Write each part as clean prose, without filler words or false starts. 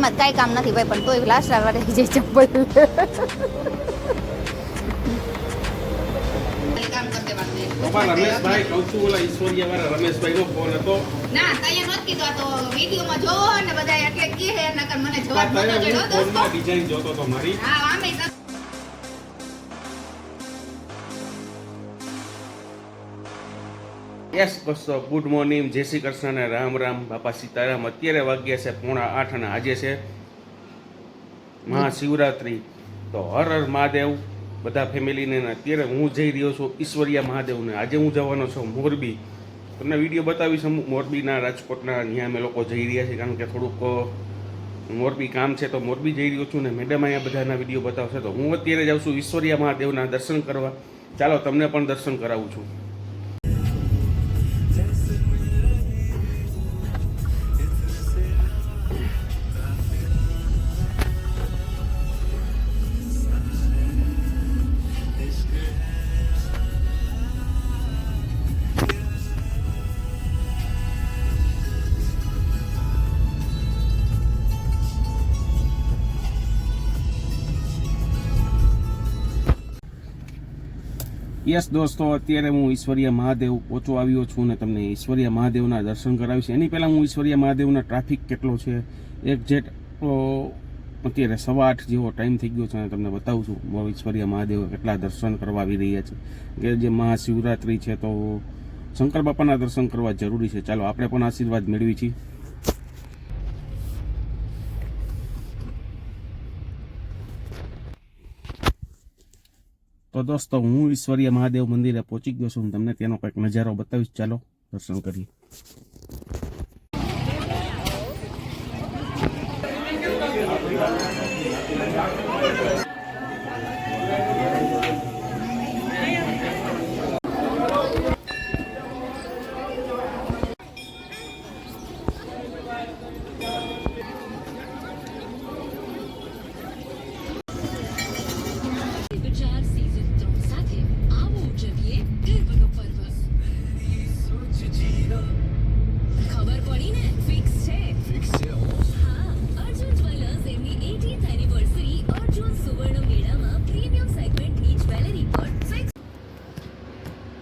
એમાં કાંઈ કામ નથી ભાઈ, પણ તોય લાસ્ટ વાળે જે ચપ્પલ રમેશભાઈ કહું છું, ઓલા ઈશ્વરિયા વાળા રમેશભાઈ નો ફોન હતો. ના તૈયાર નહોતું કીધું, આ તો વિડીયોમાં જોવો ને બધા એટલે કે હે નકર મને જવાબ નતો જડ્યો દોસ્તો. ડિઝાઇન જોતો તો મારી. હા આમે યસ દોસ્તો, ગુડ મોર્નિંગ, જય શ્રી કૃષ્ણ ને રામ રામ, બાપા સીતારામ. અત્યારે વાગ્યા છે 7:45 અને આજે છે મહાશિવરાત્રિ. તો હર હર મહાદેવ બધા ફેમિલીને. અત્યારે હું જઈ રહ્યો છું ઈશ્વરિયા મહાદેવને. આજે હું જવાનો છું મોરબી. તમને વિડીયો બતાવીશ મોરબીના, રાજકોટના. અહીંયા અમે લોકો જઈ રહ્યા છીએ કારણ કે થોડુંક મોરબી કામ છે, તો મોરબી જઈ રહ્યો છું ને મેડમ અહીંયા બધાના વિડીયો બતાવશે. તો હું અત્યારે જાઉં છું ઈશ્વરિયા મહાદેવના દર્શન કરવા. ચાલો તમને પણ દર્શન કરાવું છું. યસ દોસ્તો, અત્યારે હું ઈશ્વરિયા મહાદેવ પહોંચો આવ્યો છું ને તમને ઈશ્વરિયા મહાદેવના દર્શન કરાવીશ. એની પહેલાં હું ઈશ્વરિયા મહાદેવના ટ્રાફિક કેટલો છે એક્ઝેક્ટ અત્યારે 8:15 જેવો ટાઈમ થઈ ગયો છે અને તમને બતાવું છું ઈશ્વરિયા મહાદેવ કેટલા દર્શન કરવા આવી રહ્યા છે. કે જે મહાશિવરાત્રિ છે તો શંકર બાપાના દર્શન કરવા જરૂરી છે. ચાલો આપણે પણ આશીર્વાદ મેળવી છીએ. તો દોસ્તો, હું ઈશ્વરિયા મહાદેવ મંદિરે પહોંચી ગયો છું. તમને તેનો કંઈક નજારો બતાવીશ. ચાલો દર્શન કરીએ.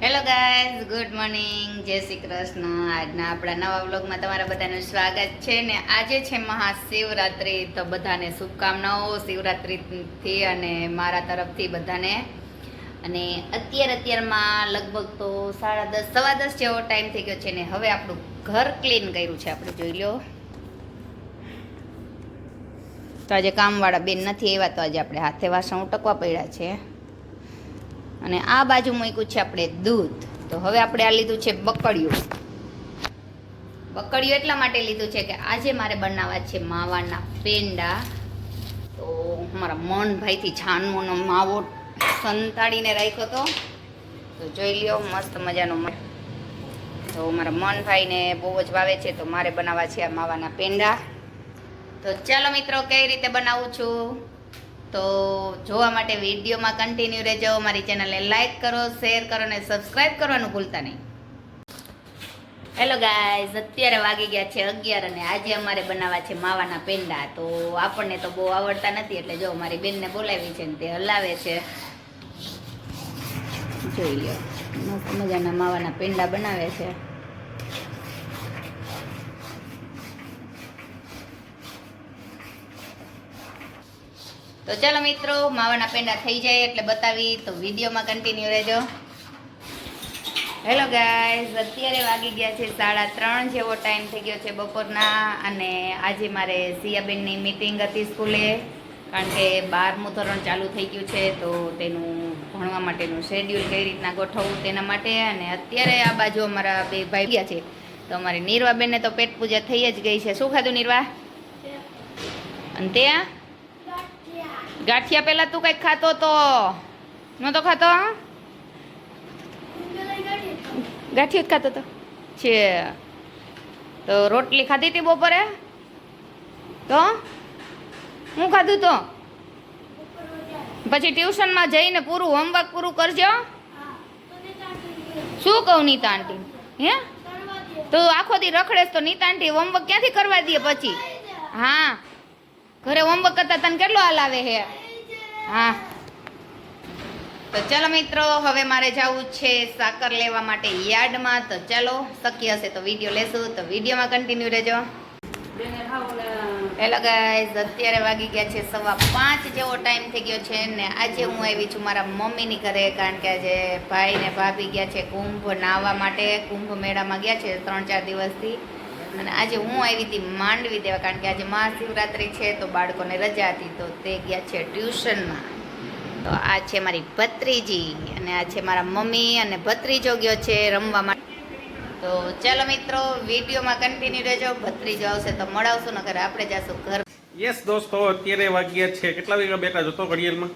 હેલો ગાઈઝ, ગુડ મોર્નિંગ, જય શ્રી કૃષ્ણ. આજના આપણા નવા વ્લોગમાં તમારા બધાનું સ્વાગત છે ને આજે છે મહાશિવરાત્રિ. તો બધાને શુભકામનાઓ શિવરાત્રિથી અને મારા તરફથી બધાને. અને અત્યારમાં લગભગ તો 10:30 સવા 10 જેવો ટાઈમ થઈ ગયો છે ને હવે આપણું ઘર ક્લીન કર્યું છે. આપણે જોઈ લો. તો આજે કામવાળા બેન નથી આવ્યા, તો આજે આપણે હાથે વાસણ ઉટકવા પડ્યા છે. અને આ બાજુ મૂક્યું છે આપણે દૂધ. તો હવે આપણે આ લીધું છે બકડિયું. બકડિયું એટલા માટે લીધું છે કે આજે મારે બનાવવા છે માવાના પેંડા. તો મારા મનભાઈથી છાનમોનો માવો સંતાડીને રાખ્યો હતો, તો જોઈ લ્યો મસ્ત મજાનો. તો મારા મનભાઈને બહુ જ ભાવે છે, તો મારે બનાવવા છે આ માવાના પેંડા. તો ચાલો મિત્રો, કઈ રીતે બનાવું છું તો જોવા માટે વિડીયોમાં કન્ટિન્યુ રહેજો. મારી ચેનલને લાઈક કરો, શેર કરો અને સબસ્ક્રાઈબ કરવાનું ભૂલતા નહીં. હેલો ગાઈઝ, અત્યારે વાગી ગયા છે 11 અને આજે અમારે બનાવવા છે માવાના પેંડા. તો આપણને તો બહુ આવડતા નથી, એટલે જો મારી બેનને બોલાવી છે ને તે હલાવે છે. જોઈ લો, મસ્ત મજાના માવાના પેંડા બનાવે છે. તો ચાલો મિત્રો, માવાના પેંડા થઈ જાય એટલે બતાવી, તો વિડીયોમાં કન્ટિન્યુ રહેજો. હેલો ગાઈઝ, અત્યારે વાગી ગયા છે 3:30 જેવો ટાઈમ થઈ ગયો છે બપોરના. અને આજે મારે સિયાબેનની મીટિંગ હતી સ્કૂલે, કારણ કે 12મું ધોરણ ચાલુ થઈ ગયું છે, તો તેનું ભણવા માટેનું શેડ્યુલ કઈ રીતના ગોઠવવું તેના માટે. અને અત્યારે આ બાજુ અમારા બે ભાઈ ગયા છે, તો અમારી નીરવાબેનને તો પેટ પૂજા થઈ જ ગઈ છે. શું ખાધું નીરવા? અને ત્યાં ગાંઠિયા પહેલા તું કઈક ખાતો તો નતો ખાતો? ગાંઠિયું જ ખાતો તો છે. તો રોટલી ખાધી હતી બપોરે? તો હું ખાધું તો પછી ટ્યુશનમાં જઈને પૂરું હોમવર્ક પૂરું કરજો. શું કહું નીતા આંટી? હે તો આખો દી રખડેસ તો નીતા આંટી હોમવર્ક ક્યાંથી કરવા દે પછી? હા ઘરે હોમવર્ક કરતા તને કેટલો હાલ આવે છે? હા તો ચાલો મિત્રો, હવે મારે જવું છે સાકર લેવા માટે યાર્ડમાં. તો ચાલો, શક્ય હશે તો વિડીયો લેશું, તો વિડીયોમાં કન્ટિન્યુ રહેજો. હેલો ગાઈઝ, અત્યારે વાગી ગયા છે 5:15 જેવો ટાઈમ થઈ ગયો છે ને આજે હું આવી છું મારા મમ્મીની ઘરે, કારણ કે આજે ભાઈ ને ભાભી ગયા છે કુંભ નાહવા માટે. કુંભ મેળામાં ગયા છે 3-4 દિવસથી, અને આજે હું આવી હતી માંડવી દેવા, કારણ કે આજે મહાશિવરાત્રિ છે તો બાળકોને રજા હતી, તો તે ગયા છે ટ્યુશનમાં. તો આ છે મારી ભત્રીજી, અને આ છે મારા મમ્મી, અને ભત્રીજો ગયો છે રમવા માટે. તો ચાલો મિત્રો, વિડીયોમાં કન્ટિન્યુ રહેજો. ભત્રીજો આવશે તો મળાવશું, નકર આપણે જાશું ઘર. યસ દોસ્તો, અત્યારે વાગ્યા છે કેટલા વાગ્યા બેઠા જતો ઘડિયાળમાં?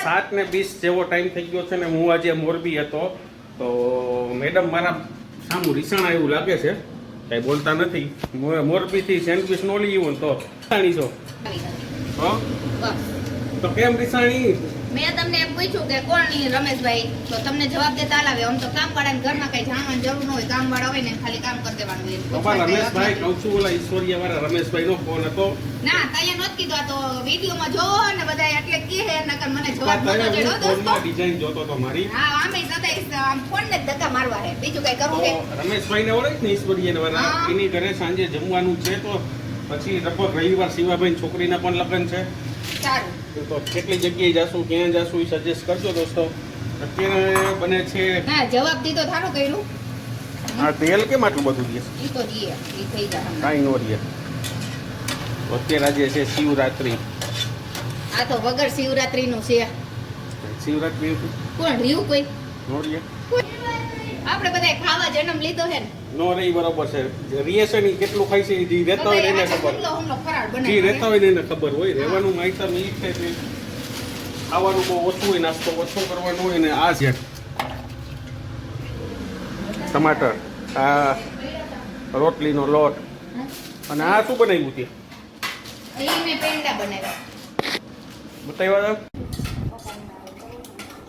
7:20 જેવો ટાઈમ થઈ ગયો છે ને હું આજે મોરબી હતો. તો મેડમ મારા સામું રીસાણા એવું લાગે છે, કઈ બોલતા નથી. મોરબીથી સેન્ડવિચ નો લઈ આવ્યો ને તો રીસાણી છો. બસ તો કેમ રીસાણી? મેં તમને એમ પૂછ્યું કે કોણ રમેશભાઈ, તો તમને જવાબ દેતા હાલ આવે. આમ તો કામવાળાને ઘરમાં કઈ જાણવાની જરૂર ન હોય, કામવાળા હોય ને ખાલી કામ કરી દેવાનું હોય. બાપા રમેશભાઈ કહું છું, ઓલા ઈશ્વરીય વાળા રમેશભાઈ નો ફોન હતો. ના તૈયાર નહોતું કીધું, આ તો વિડીયોમાં જોવો ને બધા એટલે કે હે, નકર મને જવાબ નતો દેડો દોસ્તો. ફોનમાં ડિઝાઇન જોતો તો મારી. હા, આમે સદાય આમ ફોન ને ધક્કા મારવા હે, બીજું કઈ કરવું તો હે? રમેશભાઈ ને ઓળખ ને ઈશ્વરીય વાળા, હા. એની ઘરે સાંજે જમવાનું છે. તો પછી લગભગ રવિવાર શિવાભાઈ છોકરીના પણ લગ્ન છે. સારું, તો કેટલી જગ્યાએ જાશું, ક્યાં જાશું એ સજેસ્ટ કરજો દોસ્તો. અત્યારે બને છે ના જવાબ દીધો થારો કર્યું. આ તેલ કેમ આટલું બધું દે? ઈ તો દીએ, ઈ થઈ જાય હમણાં. કાંઈ નો રહે. અત્યારે આજે છે શિવરાત્રિ. આ તો વગર શિવરાત્રી નું છે. શિવરાત્રિ કોણ રહ્યું કોઈ? નો રહે? આપણે બધા ખાવા જન્મ લીધો હે ને. નો રહી, બરોબર છે. રિએશન કેટલું ખાય છે એ રહેતા હોય ને એને ખબર. હુમલો હુમલો ફરાળ જે બનાવી રહેતા હોય ને એને ખબર હોય. રહેવાનું આઈટમ એ છે કે ખાવાનું બહુ ઓછું હોય, નાસ્તો ઓછો કરવાનો હોય ને. આ છે ટમાટર, આ રોટલીનો લોટ, અને આ શું બનાવ્યું તે ઈ મેં પેંડા બનાવ્યા. બતાવ્યા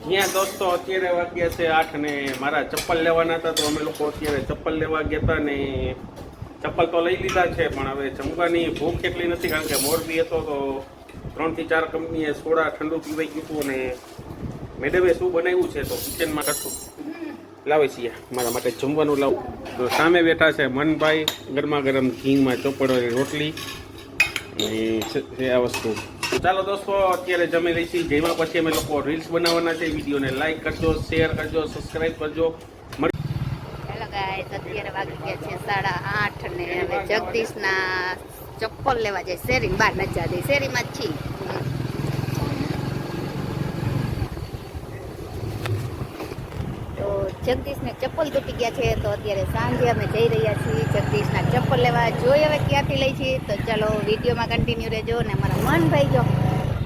ત્યાં દોસ્તો. અત્યારે વાગ્યા છે 8 ને મારા ચપ્પલ લેવાના હતા, તો અમે લોકો અત્યારે ચપ્પલ લેવા ગયા હતા ને ચપ્પલ તો લઈ લીધા છે, પણ હવે જમવાની ભૂખ એટલી નથી, કારણ કે મોરબી હતો તો 3 થી 4 કંપનીએ સોડા ઠંડુ પીવાઈ ગયું હતું. અને મેડમે શું બનાવ્યું છે તો કિચનમાં કશું લાવે છે મારા માટે જમવાનું લાવું. તો સામે બેઠા છે મનભાઈ, ગરમા ગરમ ઘીમાં ચોપડવાની રોટલી અને આ વસ્તુ. ચાલો દોસ્તો, અત્યારે જમી લઈ છીએ. જેમાં પછી અમે લોકો રીલ્સ બનાવવાના છે. વિડીયોને લાઈક કરજો, શેર કરજો, સબસ્ક્રાઈબ કરજો. હેલો ગાઈસ, અત્યારે વાગી ગયા છે 8:30 ને હવે જગદીશના ચપ્પલ લેવા જાય. શેરીમાં બહાર નથી જતી, શેરીમાં જ છીએ. તો જગદીશને ચપ્પલ તૂટી ગયા છે, તો અત્યારે સાંજે અમે જઈ રહ્યા છીએ જગદીશના ચપ્પલ લેવા. જોઈએ હવે ક્યાંથી લઈ છીએ, તો ચાલો વિડીયોમાં કન્ટિન્યુ રહેજો. ને અમારા મનભાઈ જો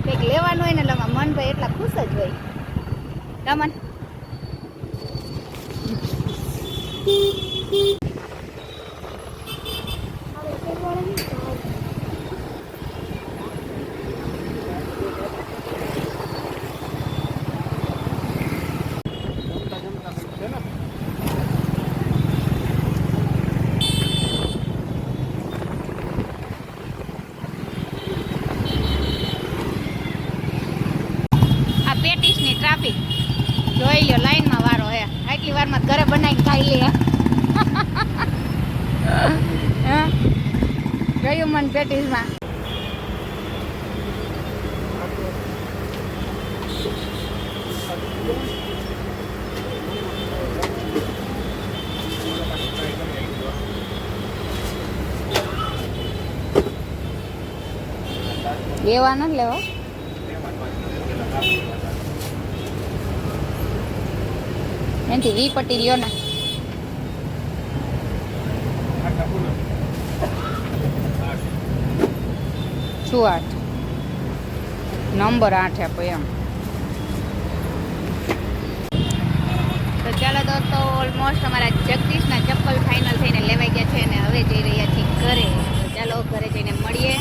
કંઈક લેવાનું હોય ને એટલે અમારા મનભાઈ એટલા ખુશ જ હોય. રમન પેટીસની ટ્રાફિક જોઈ લ્યો, લાઈનમાં વારો હે. આટલી વારમાં ઘરે બનાવીને ખાઈ લે. ગયું મન પેટીસમાં. લેવા નથી લેવો. એનાથી 20 પટ્ટી લ્યો ને. શું 8 નંબર 8 આપો એમ. તો ચાલો દોસ્તો, ઓલમોસ્ટ અમારા જગદીશના ચપ્પલ ફાઇનલ થઈને લેવાઈ ગયા છે, અને હવે જઈ રહ્યા છીએ ઘરે. તો ચાલો ઘરે જઈને મળીએ.